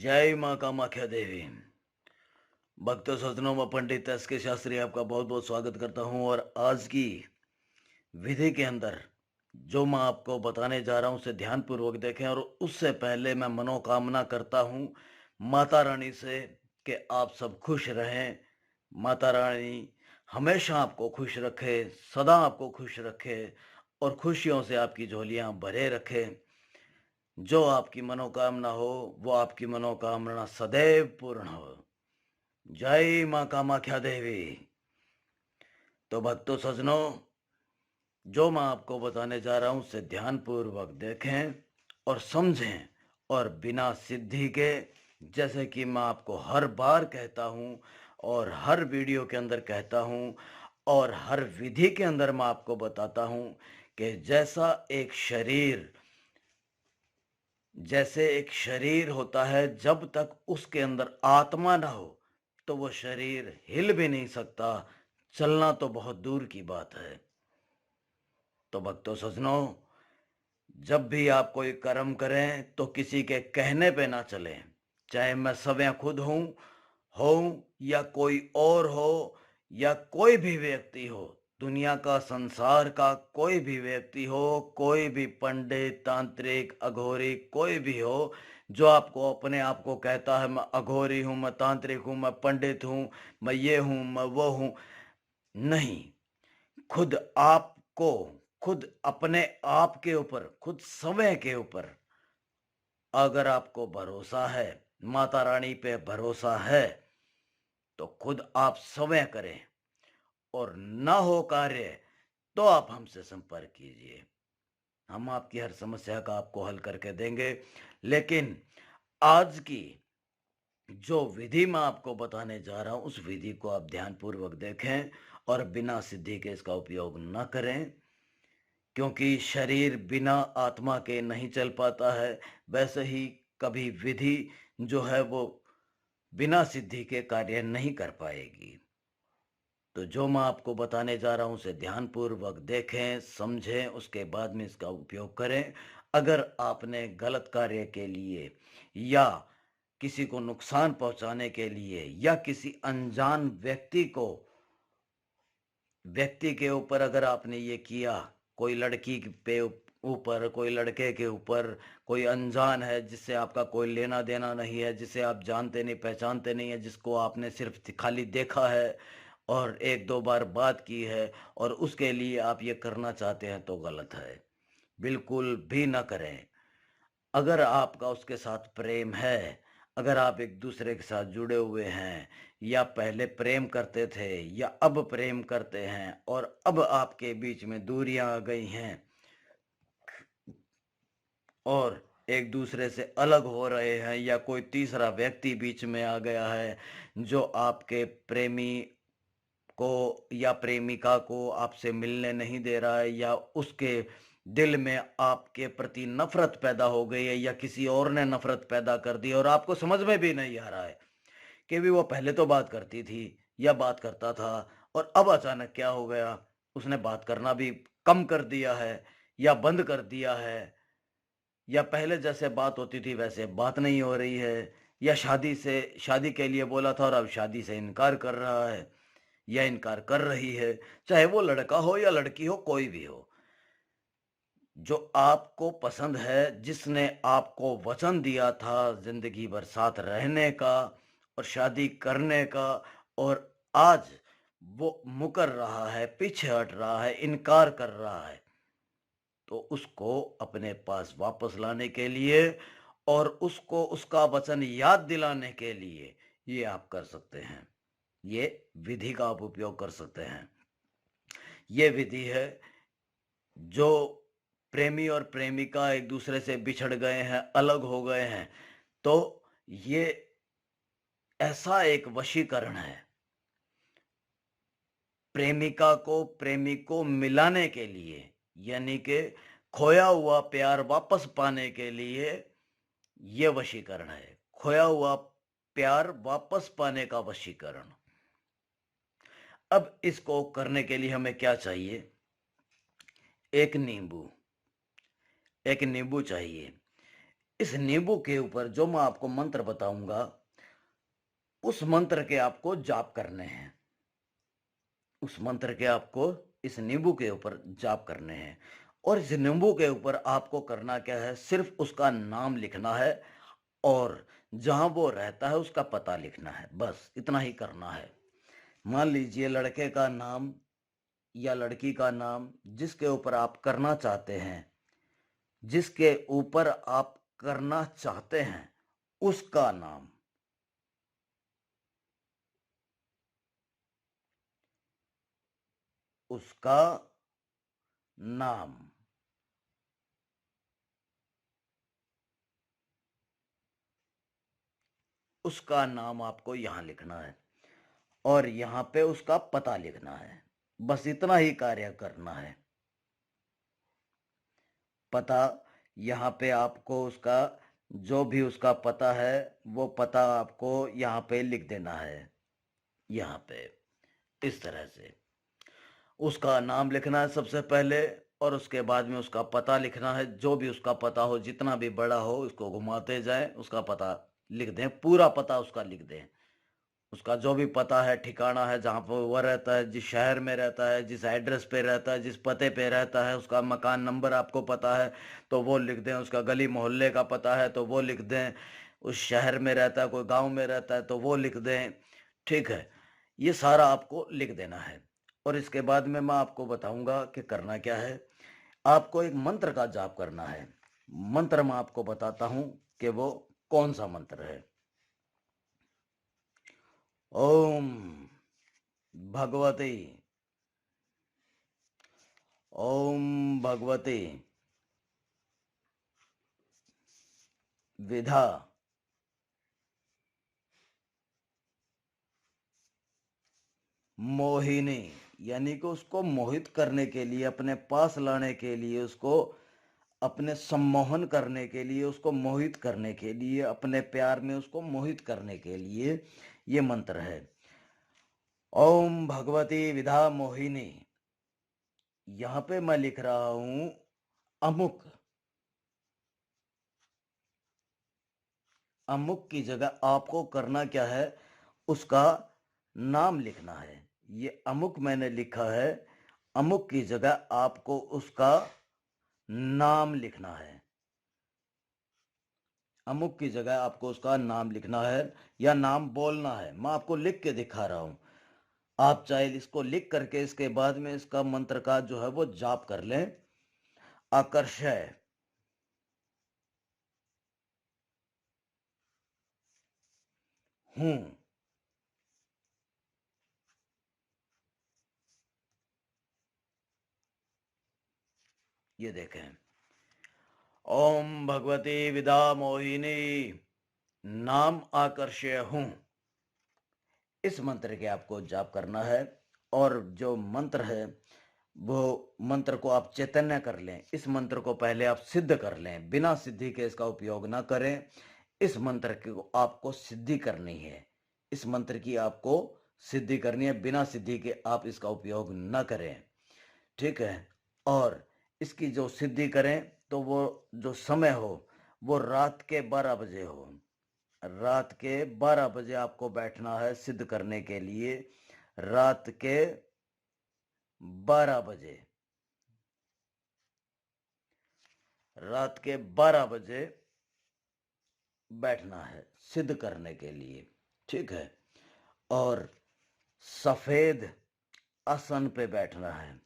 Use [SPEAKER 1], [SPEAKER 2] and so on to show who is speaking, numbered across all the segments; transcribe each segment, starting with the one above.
[SPEAKER 1] जय माँ कामाख्या देवी। भक्तों, सज्जनों व पंडित एस के शास्त्री आपका बहुत बहुत स्वागत करता हूँ। और आज की विधि के अंदर जो मैं आपको बताने जा रहा हूँ उसे ध्यानपूर्वक देखें। और उससे पहले मैं मनोकामना करता हूँ माता रानी से कि आप सब खुश रहें। माता रानी हमेशा आपको खुश रखे, सदा आपको खुश रखे और खुशियों से आपकी झोलियाँ भरे रखे। जो आपकी मनोकामना हो वो आपकी मनोकामना सदैव पूर्ण हो। जय माँ कामाख्या देवी। तो भक्तों, सज्जनों, जो मैं आपको बताने जा रहा हूं उसे ध्यानपूर्वक देखें और समझें। और बिना सिद्धि के, जैसे कि मैं आपको हर बार कहता हूं और हर वीडियो के अंदर कहता हूं और हर विधि के अंदर मैं आपको बताता हूं कि जैसे एक शरीर होता है, जब तक उसके अंदर आत्मा ना हो तो वो शरीर हिल भी नहीं सकता, चलना तो बहुत दूर की बात है। तो भक्तों, सज्जनों, जब भी आप कोई कर्म करें तो किसी के कहने पे ना चलें। चाहे मैं स्वयं खुद हूं या कोई और हो या कोई भी व्यक्ति हो, दुनिया का, संसार का कोई भी व्यक्ति हो, कोई भी पंडित, तांत्रिक, अघोरी कोई भी हो, जो आपको अपने आप को कहता है मैं अघोरी हूं, मैं तांत्रिक हूं, मैं पंडित हूं, मैं ये हूं, मैं वो हूं, नहीं। खुद आपको, खुद अपने आप के ऊपर, खुद स्वयं के ऊपर अगर आपको भरोसा है, माता रानी पे भरोसा है, तो खुद आप स्वयं करें। और ना हो कार्य तो आप हमसे संपर्क कीजिए, हम आपकी हर समस्या का आपको हल करके देंगे। लेकिन आज की जो विधि मैं आपको बताने जा रहा हूं उस विधि को आप ध्यानपूर्वक देखें और बिना सिद्धि के इसका उपयोग न करें, क्योंकि शरीर बिना आत्मा के नहीं चल पाता है। वैसे ही कभी विधि जो है वो बिना सिद्धि के कार्य नहीं कर पाएगी। तो जो मैं आपको बताने जा रहा हूं उसे ध्यानपूर्वक देखें, समझें, उसके बाद में इसका उपयोग करें। अगर आपने गलत कार्य के लिए या किसी को नुकसान पहुंचाने के लिए या किसी अनजान व्यक्ति के ऊपर अगर आपने ये किया, कोई लड़की पे ऊपर, कोई लड़के के ऊपर, कोई अनजान है जिससे आपका कोई लेना देना नहीं है, जिसे आप जानते नहीं पहचानते नहीं है, जिसको आपने सिर्फ खाली देखा है और एक दो बार बात की है, और उसके लिए आप ये करना चाहते हैं, तो गलत है। बिल्कुल भी ना करें। अगर आपका उसके साथ प्रेम है, अगर आप एक दूसरे के साथ जुड़े हुए हैं, या पहले प्रेम करते थे या अब प्रेम करते हैं और अब आपके बीच में दूरियां आ गई हैं और एक दूसरे से अलग हो रहे हैं, या कोई तीसरा व्यक्ति बीच में आ गया है जो आपके प्रेमी को या प्रेमिका को आपसे मिलने नहीं दे रहा है, या उसके दिल में आपके प्रति नफरत पैदा हो गई है, या किसी और ने नफरत पैदा कर दी और आपको समझ में भी नहीं आ रहा है कि भी वो पहले तो बात करती थी या बात करता था और अब अचानक क्या हो गया, उसने बात करना भी कम कर दिया है या बंद कर दिया है, या पहले जैसे बात होती थी वैसे बात नहीं हो रही है, या शादी के लिए बोला था और अब शादी से इनकार कर रहा है या इनकार कर रही है। चाहे वो लड़का हो या लड़की हो, कोई भी हो, जो आपको पसंद है, जिसने आपको वचन दिया था जिंदगी भर साथ रहने का और शादी करने का, और आज वो मुकर रहा है, पीछे हट रहा है, इनकार कर रहा है, तो उसको अपने पास वापस लाने के लिए और उसको उसका वचन याद दिलाने के लिए ये आप कर सकते हैं। ये विधि का आप उपयोग कर सकते हैं। ये विधि है जो प्रेमी और प्रेमिका एक दूसरे से बिछड़ गए हैं, अलग हो गए हैं, तो ये ऐसा एक वशीकरण है प्रेमिका को प्रेमी को मिलाने के लिए, यानी कि खोया हुआ प्यार वापस पाने के लिए ये वशीकरण है। खोया हुआ प्यार वापस पाने का वशीकरण। अब इसको करने के लिए हमें क्या चाहिए? एक नींबू, एक नींबू चाहिए। इस नींबू के ऊपर जो मैं आपको मंत्र बताऊंगा, उस मंत्र के आपको जाप करने हैं। उस मंत्र के आपको इस नींबू के ऊपर जाप करने हैं। और इस नींबू के ऊपर आपको करना क्या है, सिर्फ उसका नाम लिखना है और जहां वो रहता है उसका पता लिखना है, बस इतना ही करना है। मान लीजिए लड़के का नाम या लड़की का नाम, जिसके ऊपर आप करना चाहते हैं, जिसके ऊपर आप करना चाहते हैं उसका नाम, उसका नाम, उसका नाम आपको यहां लिखना है और यहां पे उसका पता लिखना है। बस इतना ही कार्य करना है। पता, यहाँ पे आपको उसका जो भी उसका पता है वो पता आपको यहाँ पे लिख देना है। यहाँ पे इस तरह से उसका नाम लिखना है सबसे पहले और उसके बाद में उसका पता लिखना है। जो भी उसका पता हो, जितना भी बड़ा हो, उसको घुमाते जाएं, उसका पता लिख दें, पूरा पता उसका लिख दें। उसका जो भी पता है, ठिकाना है, जहाँ पर वह रहता है, जिस शहर में रहता है, जिस एड्रेस पे रहता है, जिस पते पे रहता है, उसका मकान नंबर आपको पता है तो वो लिख दें। उसका गली मोहल्ले का पता है तो वो लिख दें। उस शहर में रहता है, कोई गांव में रहता है तो वो लिख दें। ठीक है, ये सारा आपको लिख देना है। और इसके बाद में मैं आपको बताऊंगा कि करना क्या है। आपको एक मंत्र का जाप करना है। मंत्र मैं आपको बताता हूं कि वो कौन सा मंत्र है। ओम भगवते, ओम भगवते विधा मोहिनी, यानी कि उसको मोहित करने के लिए, अपने पास लाने के लिए, उसको अपने सम्मोहन करने के लिए, उसको मोहित करने के लिए, अपने प्यार में उसको मोहित करने के लिए ये मंत्र है। ओम भगवती विधा मोहिनी। यहां पे मैं लिख रहा हूं अमुक। अमुक की जगह आपको करना क्या है, उसका नाम लिखना है। ये अमुक मैंने लिखा है, अमुक की जगह आपको उसका नाम लिखना है। अमुक की जगह आपको उसका नाम लिखना है या नाम बोलना है। मैं आपको लिख के दिखा रहा हूं। आप चाहे इसको लिख करके इसके बाद में इसका मंत्र का जो है वो जाप कर लें। आकर्षय, हूं, ये देखें, ओम भगवती विदा मोहिनी नाम आकर्षय हूं। इस मंत्र के आपको जाप करना है। और जो मंत्र है वो मंत्र को आप चैतन्य कर लें। इस मंत्र को पहले आप सिद्ध कर लें, बिना सिद्धि के इसका उपयोग ना करें। इस मंत्र को आपको सिद्धि करनी है। इस मंत्र की आपको सिद्धि करनी है, बिना सिद्धि के आप इसका उपयोग न करें। ठीक है। और इसकी जो सिद्धि करें तो वो जो समय हो वो रात के 12 बजे हो। रात के 12 बजे आपको बैठना है सिद्ध करने के लिए। रात के 12 बजे, रात के 12 बजे बैठना है सिद्ध करने के लिए। ठीक है। और सफेद आसन पे बैठना है।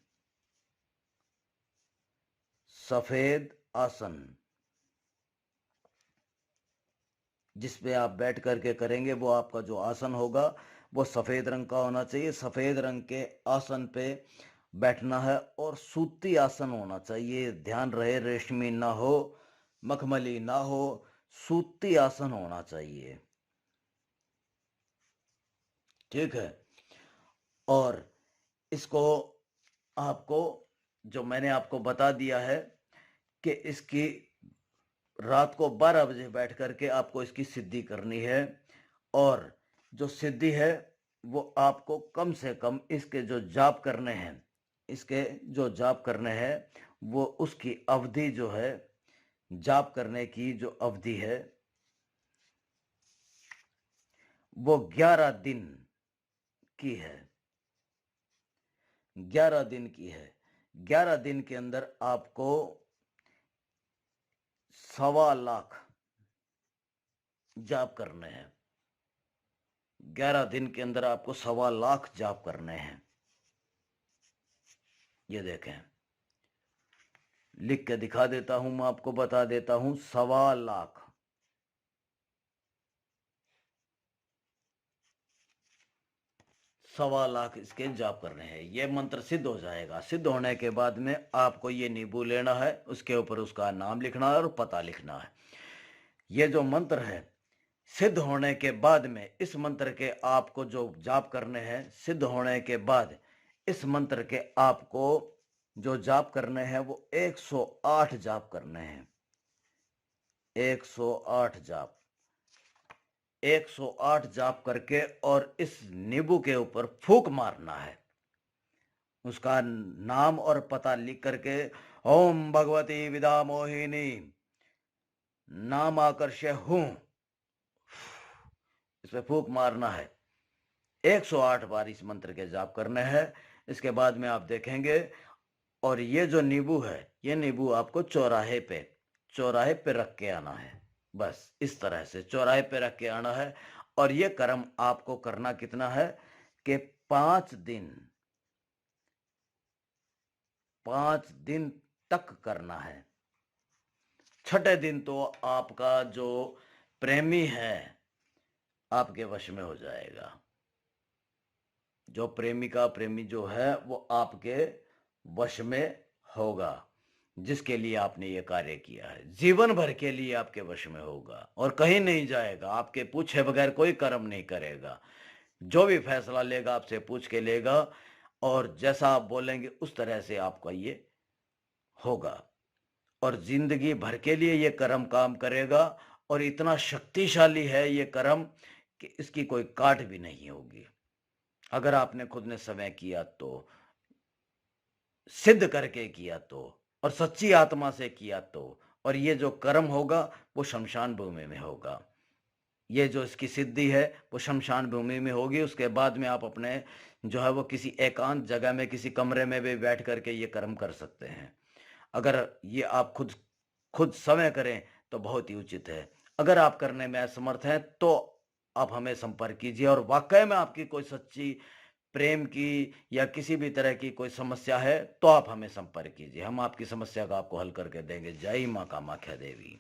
[SPEAKER 1] सफेद आसन जिस पे आप बैठ करके करेंगे, वो आपका जो आसन होगा वो सफेद रंग का होना चाहिए। सफेद रंग के आसन पे बैठना है और सूती आसन होना चाहिए। ध्यान रहे, रेशमी ना हो, मखमली ना हो, सूती आसन होना चाहिए। ठीक है। और इसको आपको, जो मैंने आपको बता दिया है कि इसकी रात को 12 बजे बैठ करके आपको इसकी सिद्धि करनी है। और जो सिद्धि है वो आपको कम से कम इसके जो जाप करने हैं, इसके जो जाप करने हैं वो उसकी अवधि जो है जाप करने की जो अवधि है वो 11 दिन की है। 11 दिन की है। 11 दिन के अंदर आपको 1.25 लाख जाप करने हैं। 11 दिन के अंदर आपको 1.25 लाख जाप करने हैं। ये देखें, लिख के दिखा देता हूं, मैं आपको बता देता हूं। 1.25 लाख। 1.25 लाख इसके जाप करने हैं। ये मंत्र सिद्ध हो जाएगा। सिद्ध होने के बाद में आपको ये नींबू लेना है, उसके ऊपर उसका नाम लिखना है और पता लिखना है। ये जो मंत्र है सिद्ध होने के बाद में, इस मंत्र के आपको जो जाप करने हैं, सिद्ध होने के बाद इस मंत्र के आपको जो जाप करने हैं वो 108 जाप करने हैं। 108 जाप। 108 जाप करके और इस नींबू के ऊपर फूंक मारना है। उसका नाम और पता लिख करके ओम भगवती विदा मोहिनी नाम आकर्षय हूं, इस पे फूंक मारना है। 108 बार इस मंत्र के जाप करने हैं। इसके बाद में आप देखेंगे, और ये जो नींबू है, ये नींबू आपको चौराहे पे रख के आना है। बस इस तरह से चौराहे पे रख के आना है। और ये कर्म आपको करना कितना है कि 5 दिन तक करना है। छठे दिन तो आपका जो प्रेमी है आपके वश में हो जाएगा। जो प्रेमी जो है वो आपके वश में होगा। जिसके लिए आपने ये कार्य किया है जीवन भर के लिए आपके वश में होगा और कहीं नहीं जाएगा। आपके पूछे बगैर कोई कर्म नहीं करेगा। जो भी फैसला लेगा आपसे पूछ के लेगा, और जैसा आप बोलेंगे उस तरह से आपका ये होगा। और जिंदगी भर के लिए ये कर्म काम करेगा। और इतना शक्तिशाली है ये कर्म कि इसकी कोई काट भी नहीं होगी। अगर आपने खुद ने समय किया तो, सिद्ध करके किया तो, और सच्ची आत्मा से किया तो, और ये जो कर्म होगा वो शमशान भूमि में होगा। ये जो इसकी सिद्धि है वो शमशान भूमि में होगी। उसके बाद में आप अपने जो है वो किसी एकांत जगह में, किसी कमरे में भी बैठ करके ये कर्म कर सकते हैं। अगर ये आप खुद समय करें तो बहुत ही उचित है। अगर आप करने में असमर्थ हैं तो आप हमें संपर्क कीजिए। और वाकई में आपकी कोई सच्ची प्रेम की या किसी भी तरह की कोई समस्या है तो आप हमें संपर्क कीजिए। हम आपकी समस्या का आपको हल करके देंगे। जय मां कामाख्या देवी।